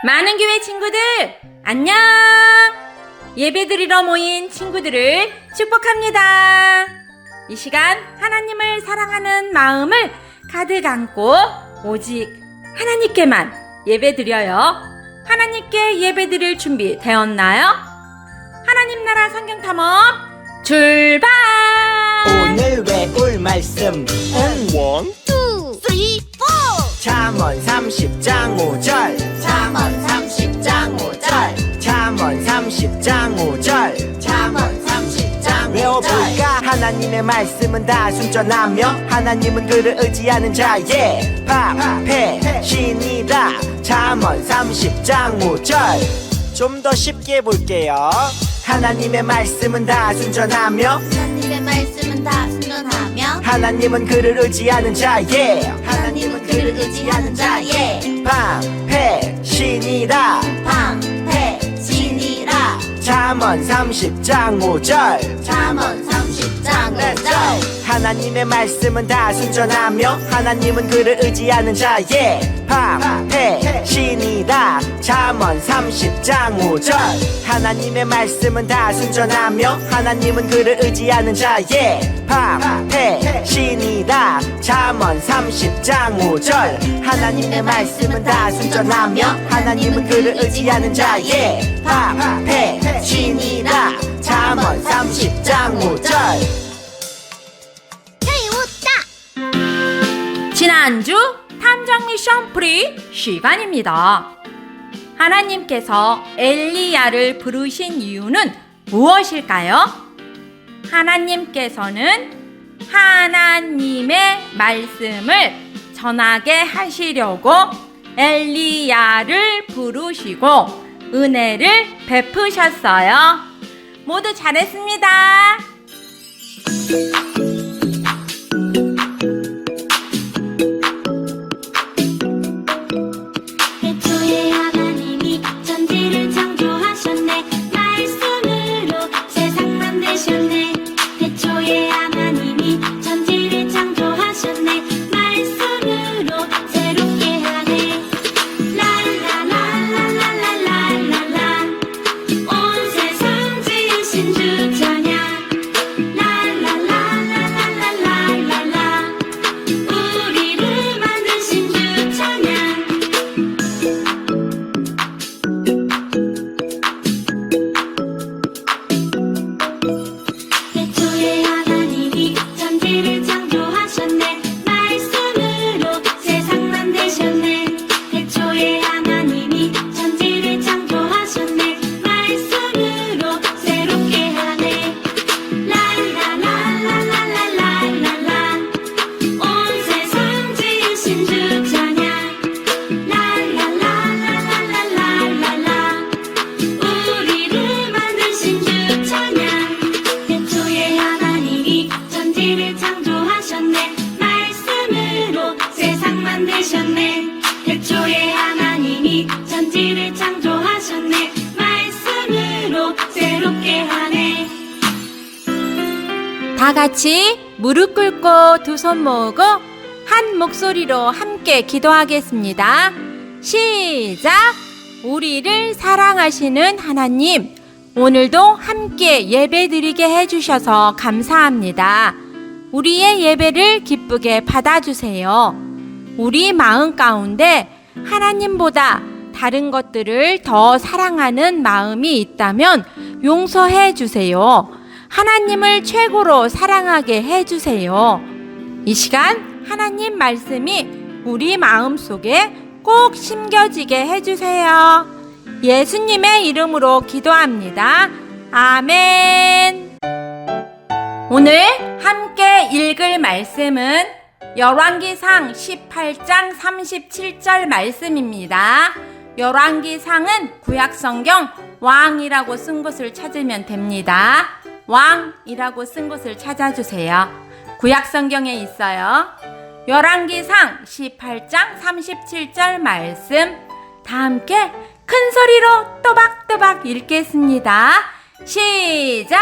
많은 교회 친구들, 안녕! 예배드리러 모인 친구들을 축복합니다. 이 시간 하나님을 사랑하는 마음을 가득 안고 오직 하나님께만 예배드려요. 하나님께 예배드릴 준비 되었나요? 하나님 나라 성경 탐험 출발! 오늘 외울 말씀은 One, 잠언 30장 5절 잠언 30장 5절 잠언 30장 5절 잠언 30장 5절 외워볼까? 하나님의 말씀은 다 순전하며 하나님은 그를 의지하는 자의 방패 신이라. 잠언 30장 5절 좀 더 쉽게 볼게요. 하나님의 말씀은 다 순전하며 하나님의 말씀은 다 순전하며 하나님은 그를 의지하는 자의 하나님은 그를 의지하는 자의 방패 신이라. 방패 신이라. 잠언 30장 5절 잠언 30장 5절 하나님의 말씀은 다 순전하며 하나님은 그를 의지하는 자의 방패 신이라. 잠언 30장 5절 하나님의 말씀은 다 순전하며 하나님은 그를 의지하는 자의 방패 신이라. 잠언 30장 5절 하나님의 말씀은 다 순전하며 하나님은 그를 의지하는 자의 방패 신이라. 잠언 30장 5절 지난주 탐정 미션 프리 시간입니다. 하나님께서 엘리야를 부르신 이유는 무엇일까요? 하나님께서는 하나님의 말씀을 전하게 하시려고 엘리야를 부르시고 은혜를 베푸셨어요. 모두 잘했습니다. 태초에 하나님이 천지를 창조하셨네. 말씀으로 세상 만드셨네. 태초에 하나님이 천지를 창조하셨네. 말씀으로 새롭게 하네. 랄랄랄랄랄랄랄라 온 세상 지으신 주 찬양. 랄랄랄랄랄랄라 우리를 만드신 주 찬양. 태초에 하나님이 천지를 창조하셨네. 말씀으로 세상 만드셨네. 태초에 하나님이 천지를 창조하셨네. 말씀으로 새롭게 하네. 랄랄랄랄랄랄라 온 세상 지으신 주 찬양. 랄랄랄랄랄랄라 우리를 만드신 주 찬양. 태초에 하나님이 천지를 창조하셨네. 말씀으로 세상 만드셨네. 태초에 하나님이 천지를 창조하셨네. 말씀으로 새롭게 하네. 다 같이 무릎 꿇고 두 손 모으고 한 목소리로 함께 기도하겠습니다. 시작! 우리를 사랑하시는 하나님, 오늘도 함께 예배드리게 해주셔서 감사합니다. 우리의 예배를 기쁘게 받아주세요. 우리 마음 가운데 하나님보다 다른 것들을 더 사랑하는 마음이 있다면 용서해 주세요. 하나님을 최고로 사랑하게 해주세요. 이 시간 하나님 말씀이 우리 마음속에 꼭 심겨지게 해주세요. 예수님의 이름으로 기도합니다. 아멘. 오늘 함께 읽을 말씀은 열왕기상 18장 37절 말씀입니다. 열왕기상은 구약성경 왕이라고 쓴 곳을 찾으면 됩니다. 왕이라고 쓴 곳을 찾아주세요. 구약성경에 있어요. 열왕기상 18장 37절 말씀 다 함께 큰 소리로 또박또박 읽겠습니다. 시작!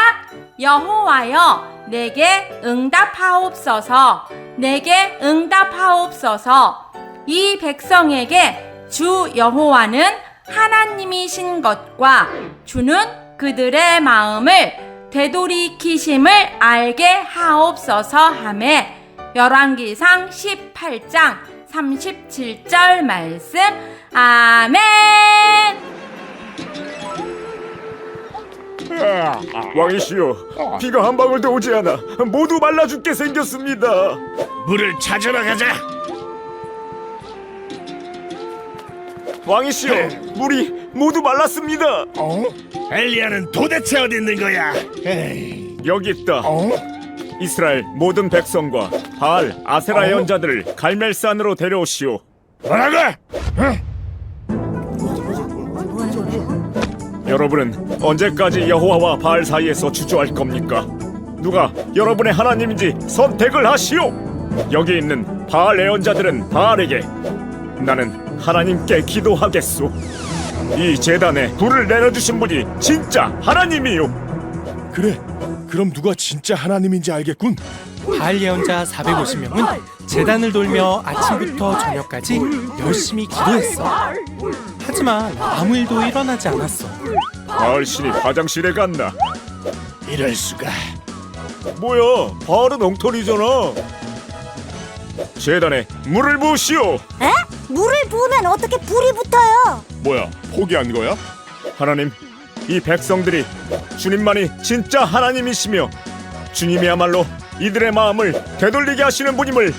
여호와여 내게 응답하옵소서. 내게 응답하옵소서. 이 백성에게 주 여호와는 하나님이신 것과 주는 그들의 마음을 되돌이키심을 알게 하옵소서 하매 열왕기상 18장 37절 말씀. 아멘. 왕이시여, 비가 한 방울도 오지 않아 모두 말라 죽게 생겼습니다. 물을 찾으러 가자. 왕이시여, 물이 모두 말랐습니다. 엘리야는 도대체 어디 있는 거야? 에이, 여기 있다. 이스라엘 모든 백성과 바알 아세라 연자들을 갈멜산으로 데려오시오. 뭐라고? 여러분은 언제까지 여호와와 바알 사이에서 주저할 겁니까? 누가 여러분의 하나님인지 선택을 하시오. 여기 있는 바알 애언자들은 바알에게, 나는 하나님께 기도하겠소. 이 제단에 불을 내려주신 분이 진짜 하나님이요. 그래, 그럼 누가 진짜 하나님인지 알겠군. 바알 예언자 450명은 제단을 돌며 아침부터 저녁까지 열심히 기도했어. 하지만 아무 일도 일어나지 않았어. 바알 신이 화장실에 갔나? 이럴 수가. 뭐야, 바알은 엉터리잖아. 제단에 물을 부으시오. 에? 물을 부으면 어떻게 불이 붙어요? 뭐야, 포기한 거야? 하나님, 이 백성들이 주님만이 진짜 하나님이시며 주님이야말로 이들의 마음을 되돌리게 하시는 분임을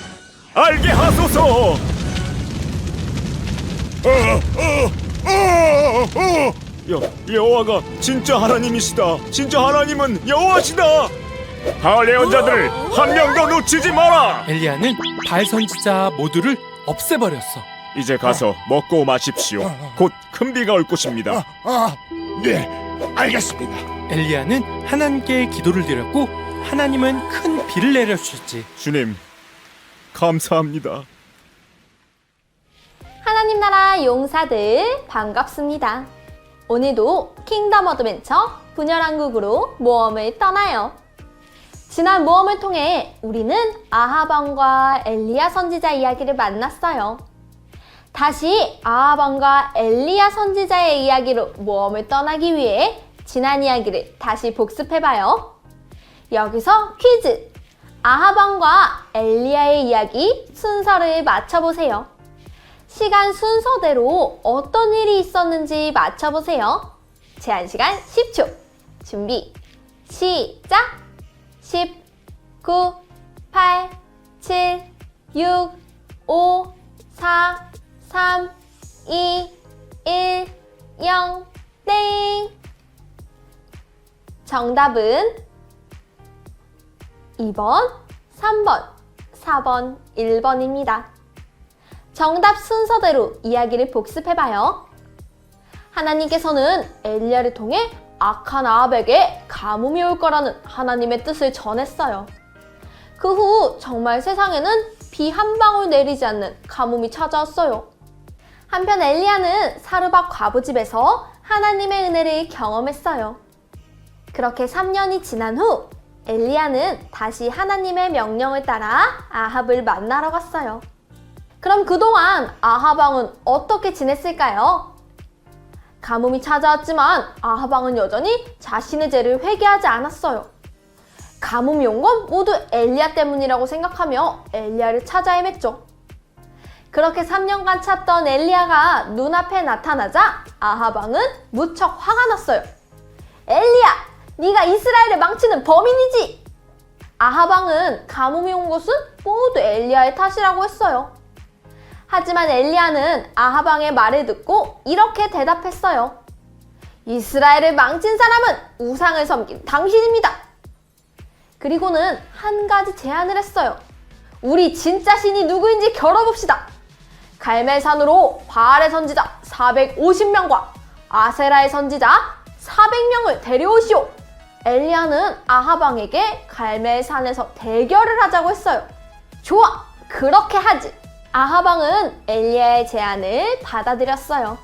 알게 하소서. 여호와가 진짜 하나님이시다. 진짜 하나님은 여호와시다. 바알 예언자들을 한 명도 놓치지 마라. 엘리야는 바알 선지자 모두를 없애버렸어. 이제 가서 먹고 마십시오. 곧 큰 비가 올 것입니다. 네, 알겠습니다. 엘리야는 하나님께 기도를 드렸고 하나님은 큰 비를 내려주셨지. 주님, 감사합니다. 하나님 나라 용사들 반갑습니다. 오늘도 킹덤 어드벤처 분열왕국으로 모험을 떠나요. 지난 모험을 통해 우리는 아합 왕과 엘리야 선지자 이야기를 만났어요. 다시 아합 왕과 엘리야 선지자의 이야기로 모험을 떠나기 위해 지난 이야기를 다시 복습해봐요. 여기서 퀴즈! 아합 왕과 엘리야의 이야기 순서를 맞춰보세요. 시간 순서대로 어떤 일이 있었는지 맞춰보세요. 제한 시간 10초. 준비, 시작! 10, 9, 8, 7, 6, 5, 4, 3, 2, 1, 0, 땡! 정답은 2번, 3번, 4번, 1번입니다. 정답 순서대로 이야기를 복습해봐요. 하나님께서는 엘리야를 통해 악한 아합에게 가뭄이 올 거라는 하나님의 뜻을 전했어요. 그 후 정말 세상에는 비 한 방울 내리지 않는 가뭄이 찾아왔어요. 한편 엘리야는 사르밧 과부 집에서 하나님의 은혜를 경험했어요. 그렇게 3년이 지난 후 엘리야는 다시 하나님의 명령을 따라 아합을 만나러 갔어요. 그럼 그동안 아합 왕은 어떻게 지냈을까요? 가뭄이 찾아왔지만 아합 왕은 여전히 자신의 죄를 회개하지 않았어요. 가뭄이 온 건 모두 엘리야 때문이라고 생각하며 엘리야를 찾아 헤맸죠. 그렇게 3년간 찾던 엘리야가 눈앞에 나타나자 아합 왕은 무척 화가 났어요. 엘리야! 네가 이스라엘을 망치는 범인이지! 아합 왕은 가뭄이 온 것은 모두 엘리야의 탓이라고 했어요. 하지만 엘리야는 아합 왕의 말을 듣고 이렇게 대답했어요. 이스라엘을 망친 사람은 우상을 섬긴 당신입니다. 그리고는 한 가지 제안을 했어요. 우리 진짜 신이 누구인지 겨뤄봅시다. 갈멜산으로 바알의 선지자 450명과 아세라의 선지자 400명을 데려오시오. 엘리야는 아합 왕에게 갈멜산에서 대결을 하자고 했어요. 좋아, 그렇게 하지. 아합 왕은 엘리야의 제안을 받아들였어요.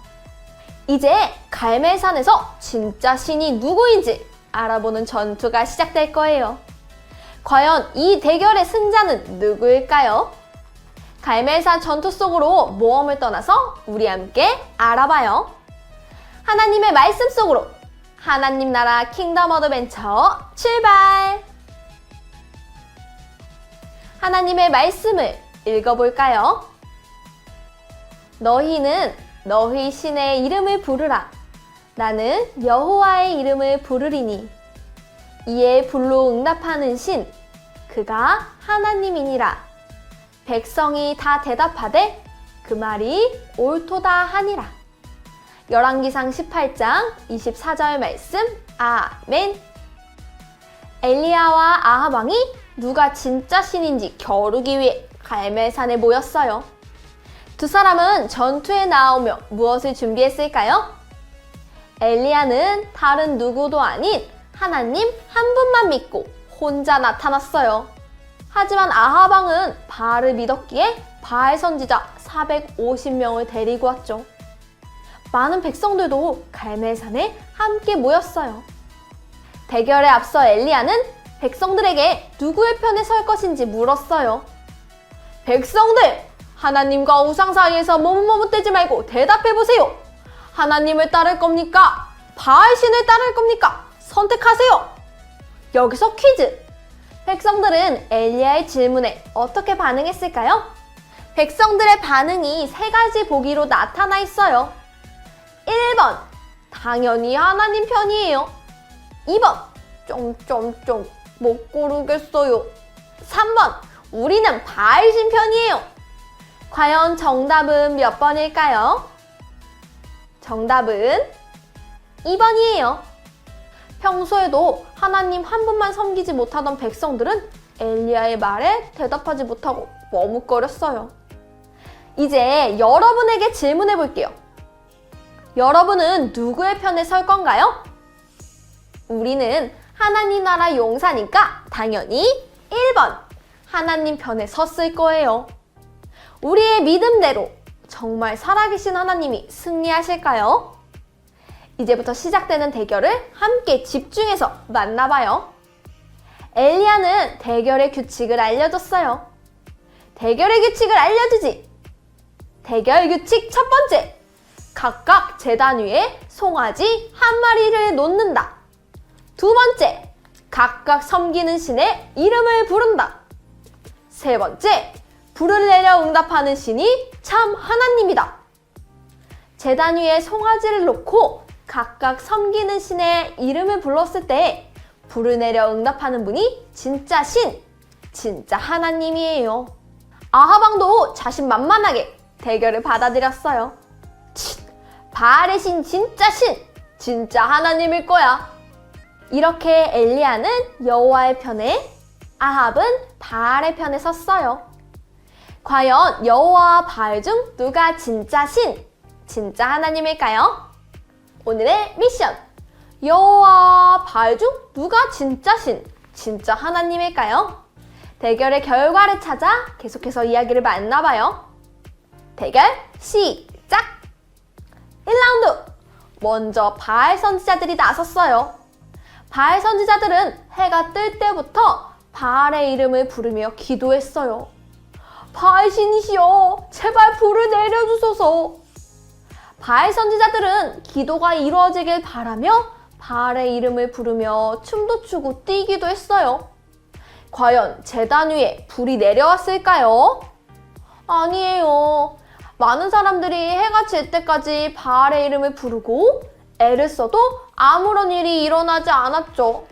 이제 갈멜산에서 진짜 신이 누구인지 알아보는 전투가 시작될 거예요. 과연 이 대결의 승자는 누구일까요? 갈멜산 전투 속으로 모험을 떠나서 우리 함께 알아봐요. 하나님의 말씀 속으로 하나님 나라 킹덤 어드벤처 출발! 하나님의 말씀을 읽어볼까요? 너희는 너희 신의 이름을 부르라. 나는 여호와의 이름을 부르리니 이에 불로 응답하는 신 그가 하나님이니라. 백성이 다 대답하되 그 말이 옳도다 하니라. 열왕기상 18장 24절 말씀 아멘. 엘리야와 아합 왕이 누가 진짜 신인지 겨루기 위해 갈멜산에 모였어요. 두 사람은 전투에 나오며 무엇을 준비했을까요? 엘리야는 다른 누구도 아닌 하나님 한 분만 믿고 혼자 나타났어요. 하지만 아합 왕은 바알을 믿었기에 바알 선지자 450명을 데리고 왔죠. 많은 백성들도 갈멜산에 함께 모였어요. 대결에 앞서 엘리야는 백성들에게 누구의 편에 설 것인지 물었어요. 백성들! 하나님과 우상 사이에서 머뭇머뭇대지 말고 대답해보세요. 하나님을 따를 겁니까? 바알 신을 따를 겁니까? 선택하세요. 여기서 퀴즈! 백성들은 엘리야의 질문에 어떻게 반응했을까요? 백성들의 반응이 세 가지 보기로 나타나 있어요. 1번, 당연히 하나님 편이에요. 2번, 못 고르겠어요. 3번, 우리는 바알신 편이에요. 과연 정답은 몇 번일까요? 정답은 2번이에요. 평소에도 하나님 한 분만 섬기지 못하던 백성들은 엘리야의 말에 대답하지 못하고 머뭇거렸어요. 이제 여러분에게 질문해 볼게요. 여러분은 누구의 편에 설 건가요? 우리는 하나님 나라 용사니까 당연히 1번 하나님 편에 섰을 거예요. 우리의 믿음대로 정말 살아계신 하나님이 승리하실까요? 이제부터 시작되는 대결을 함께 집중해서 만나봐요. 엘리야는 대결의 규칙을 알려줬어요. 대결의 규칙을 알려주지. 대결 규칙 첫 번째. 각각 제단 위에 송아지 한 마리를 놓는다. 두 번째. 각각 섬기는 신의 이름을 부른다. 세 번째. 불을 내려 응답하는 신이 참 하나님이다. 제단 위에 송아지를 놓고 각각 섬기는 신의 이름을 불렀을 때 불을 내려 응답하는 분이 진짜 신, 진짜 하나님이에요. 아합 왕도 자신만만하게 대결을 받아들였어요. 바알의 신, 진짜 하나님일 거야. 이렇게 엘리야는 여호와의 편에, 아합은 바알의 편에 섰어요. 과연 여호와와 바알 중 누가 진짜 신, 진짜 하나님일까요? 오늘의 미션! 여호와와 바알 중 누가 진짜 신, 진짜 하나님일까요? 대결의 결과를 찾아 계속해서 이야기를 만나봐요. 대결 시작! 1라운드! 먼저 바알 선지자들이 나섰어요. 바알 선지자들은 해가 뜰 때부터 바알의 이름을 부르며 기도했어요. 바알 신이시여, 제발 불을 내려주소서. 바알 선지자들은 기도가 이루어지길 바라며 바알의 이름을 부르며 춤도 추고 뛰기도 했어요. 과연 제단 위에 불이 내려왔을까요? 아니에요. 많은 사람들이 해가 질 때까지 바알의 이름을 부르고 애를 써도 아무런 일이 일어나지 않았죠.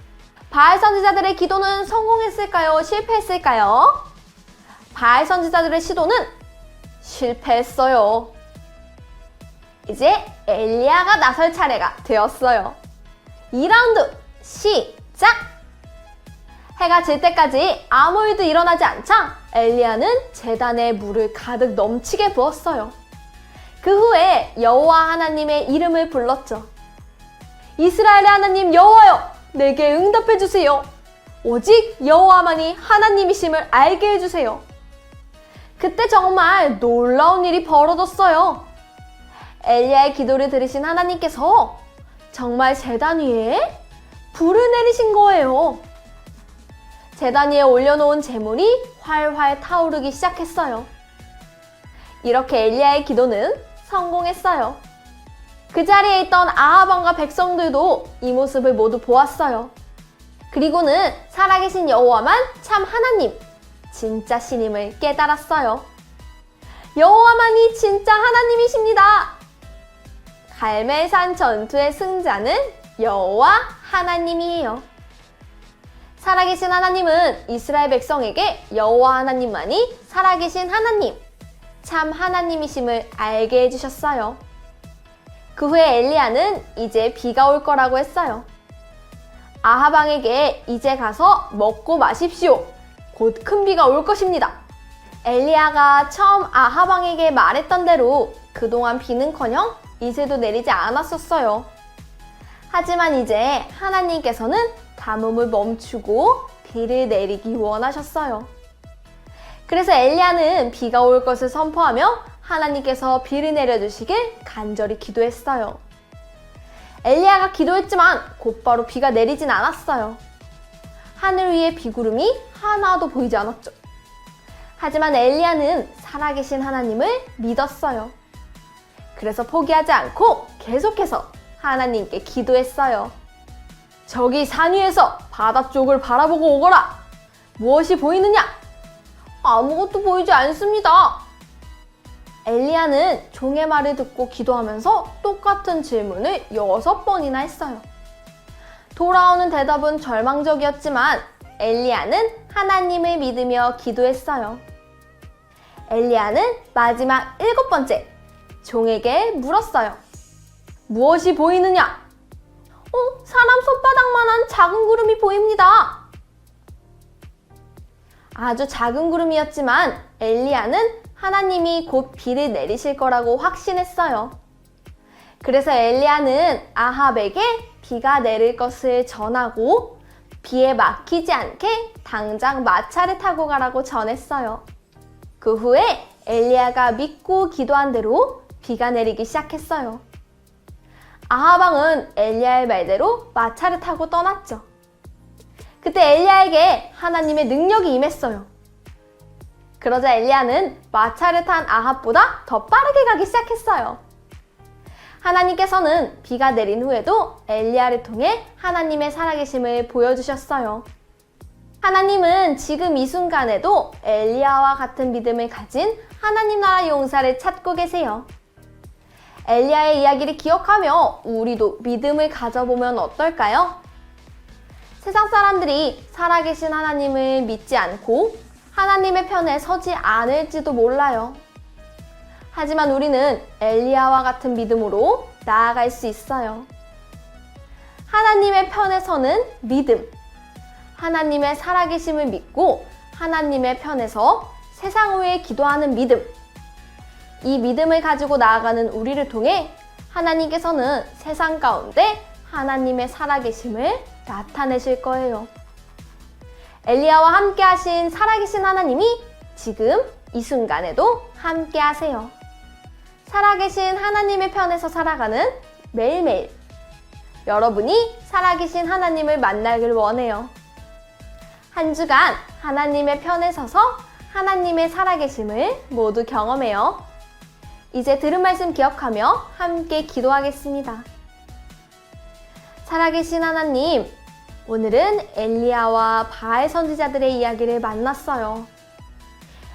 바알 선지자들의 기도는 성공했을까요? 실패했을까요? 바알 선지자들의 시도는 실패했어요. 이제 엘리야가 나설 차례가 되었어요. 2라운드 시작! 해가 질 때까지 아무 일도 일어나지 않자 엘리야는 제단에 물을 가득 넘치게 부었어요. 그 후에 여호와 하나님의 이름을 불렀죠. 이스라엘의 하나님 여호와여, 내게 응답해 주세요. 오직 여호와만이 하나님이심을 알게 해주세요. 그때 정말 놀라운 일이 벌어졌어요. 엘리야의 기도를 들으신 하나님께서 정말 제단 위에 불을 내리신 거예요. 제단 위에 올려놓은 제물이 활활 타오르기 시작했어요. 이렇게 엘리야의 기도는 성공했어요. 그 자리에 있던 아합 왕과 백성들도 이 모습을 모두 보았어요. 그리고는 살아계신 여호와만 참 하나님, 진짜 신임을 깨달았어요. 여호와만이 진짜 하나님이십니다. 갈멜산 전투의 승자는 여호와 하나님이에요. 살아계신 하나님은 이스라엘 백성에게 여호와 하나님만이 살아계신 하나님, 참 하나님이심을 알게 해주셨어요. 그 후에 엘리야는 이제 비가 올 거라고 했어요. 아합 왕에게 이제 가서 먹고 마십시오. 곧 큰 비가 올 것입니다. 엘리야가 처음 아합 왕에게 말했던 대로 그동안 비는커녕 이새도 내리지 않았었어요. 하지만 이제 하나님께서는 가뭄을 멈추고 비를 내리기 원하셨어요. 그래서 엘리야는 비가 올 것을 선포하며 하나님께서 비를 내려주시길 간절히 기도했어요. 엘리야가 기도했지만 곧바로 비가 내리진 않았어요. 하늘 위에 비구름이 하나도 보이지 않았죠. 하지만 엘리야는 살아계신 하나님을 믿었어요. 그래서 포기하지 않고 계속해서 하나님께 기도했어요. 저기 산 위에서 바다 쪽을 바라보고 오거라. 무엇이 보이느냐? 아무것도 보이지 않습니다. 엘리야는 종의 말을 듣고 기도하면서 똑같은 질문을 6번이나 했어요. 돌아오는 대답은 절망적이었지만 엘리야는 하나님을 믿으며 기도했어요. 엘리야는 마지막 7번째 종에게 물었어요. 무엇이 보이느냐? 사람 손바닥만한 작은 구름이 보입니다. 아주 작은 구름이었지만 엘리야는 하나님이 곧 비를 내리실 거라고 확신했어요. 그래서 엘리야는 아합에게 비가 내릴 것을 전하고 비에 막히지 않게 당장 마차를 타고 가라고 전했어요. 그 후에 엘리야가 믿고 기도한 대로 비가 내리기 시작했어요. 아합 왕은 엘리야의 말대로 마차를 타고 떠났죠. 그때 엘리야에게 하나님의 능력이 임했어요. 그러자 엘리야는 마차를 탄 아합보다 더 빠르게 가기 시작했어요. 하나님께서는 비가 내린 후에도 엘리야를 통해 하나님의 살아계심을 보여주셨어요. 하나님은 지금 이 순간에도 엘리야와 같은 믿음을 가진 하나님 나라 용사를 찾고 계세요. 엘리야의 이야기를 기억하며 우리도 믿음을 가져보면 어떨까요? 세상 사람들이 살아계신 하나님을 믿지 않고 하나님의 편에 서지 않을지도 몰라요. 하지만 우리는 엘리야와 같은 믿음으로 나아갈 수 있어요. 하나님의 편에 서는 믿음, 하나님의 살아계심을 믿고 하나님의 편에서 세상을 위해 기도하는 믿음, 이 믿음을 가지고 나아가는 우리를 통해 하나님께서는 세상 가운데 하나님의 살아계심을 나타내실 거예요. 엘리야와 함께 하신 살아계신 하나님이 지금 이 순간에도 함께 하세요. 살아계신 하나님의 편에서 살아가는 매일매일 여러분이 살아계신 하나님을 만나길 원해요. 한 주간 하나님의 편에 서서 하나님의 살아계심을 모두 경험해요. 이제 들은 말씀 기억하며 함께 기도하겠습니다. 살아계신 하나님, 오늘은 엘리야와 바알 선지자들의 이야기를 만났어요.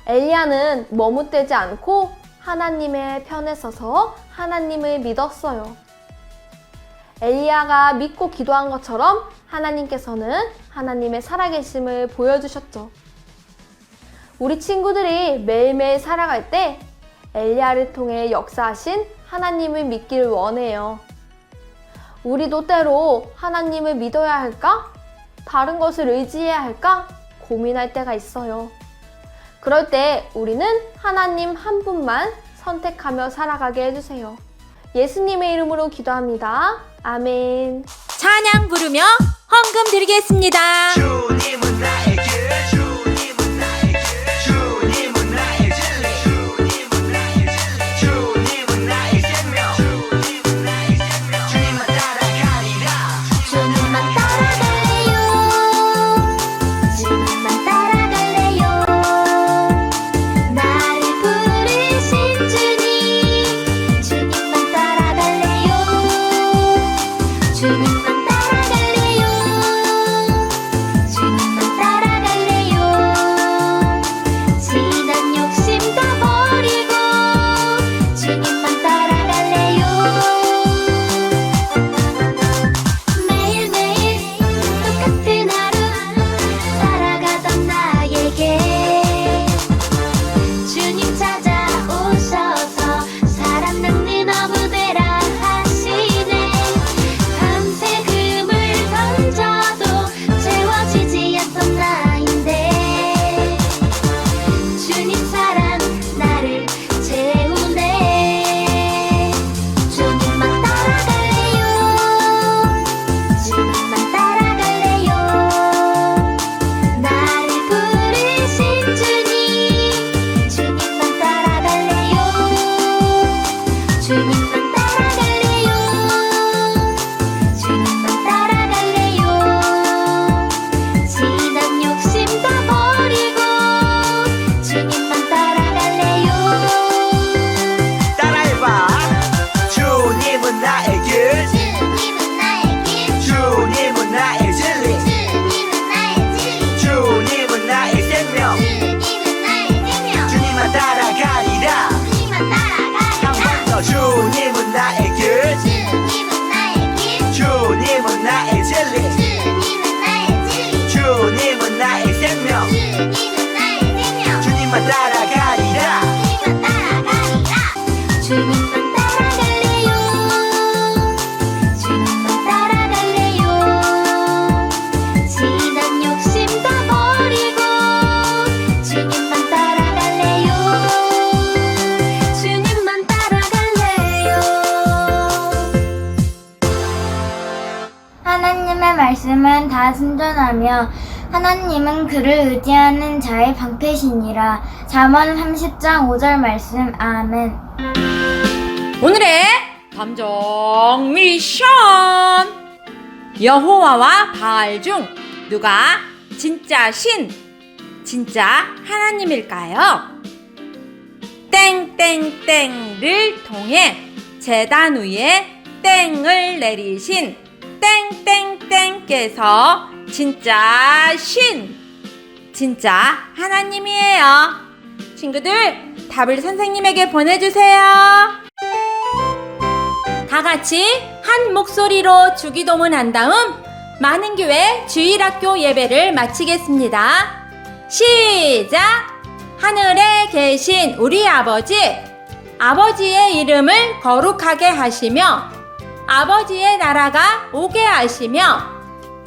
엘리야는 머뭇대지 않고 하나님의 편에 서서 하나님을 믿었어요. 엘리야가 믿고 기도한 것처럼 하나님께서는 하나님의 살아계심을 보여주셨죠. 우리 친구들이 매일매일 살아갈 때 엘리야를 통해 역사하신 하나님을 믿기를 원해요. 우리도 때로 하나님을 믿어야 할까? 다른 것을 의지해야 할까? 고민할 때가 있어요. 그럴 때 우리는 하나님 한 분만 선택하며 살아가게 해주세요. 예수님의 이름으로 기도합니다. 아멘. 찬양 부르며 헌금 드리겠습니다. 주님은 나의 길, 주님은 나의 길, 주님은 나의 진리, 주님은 나의 진리, 주님은 나의 생명, 주님은 나의 생명, 주님만 따라가리라. 주님만 따라갈래요. 주님만 따라갈래요. 나를 부르신 주님, 주님만 따라갈래요. 말씀은 다 순전하며 하나님은 그를 의지하는 자의 방패시니라. 잠언 30장 5절 말씀. 아멘. 오늘의 감정 미션! 여호와와 바알 중 누가 진짜 진짜 하나님일까요? 땡땡땡을 통해 제단 위에 땡을 내리신 땡땡땡께서 진짜 하나님이에요. 친구들, 답을 선생님에게 보내주세요. 다 같이 한 목소리로 주기도문 한 다음 많은교회 주일학교 예배를 마치겠습니다. 시작! 하늘에 계신 우리 아버지의 이름을 거룩하게 하시며 아버지의 나라가 오게 하시며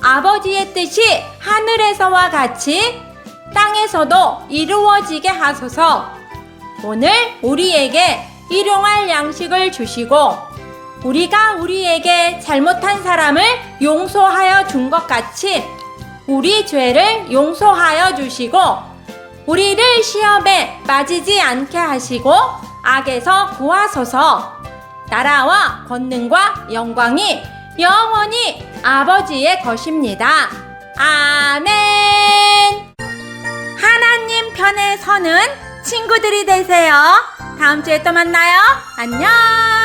아버지의 뜻이 하늘에서와 같이 땅에서도 이루어지게 하소서. 오늘 우리에게 일용할 양식을 주시고 우리가 우리에게 잘못한 사람을 용서하여 준 것 같이 우리 죄를 용서하여 주시고 우리를 시험에 빠지지 않게 하시고 악에서 구하소서. 나라와 권능과 영광이 영원히 아버지의 것입니다. 아멘. 하나님 편에 서는 친구들이 되세요. 다음 주에 또 만나요. 안녕.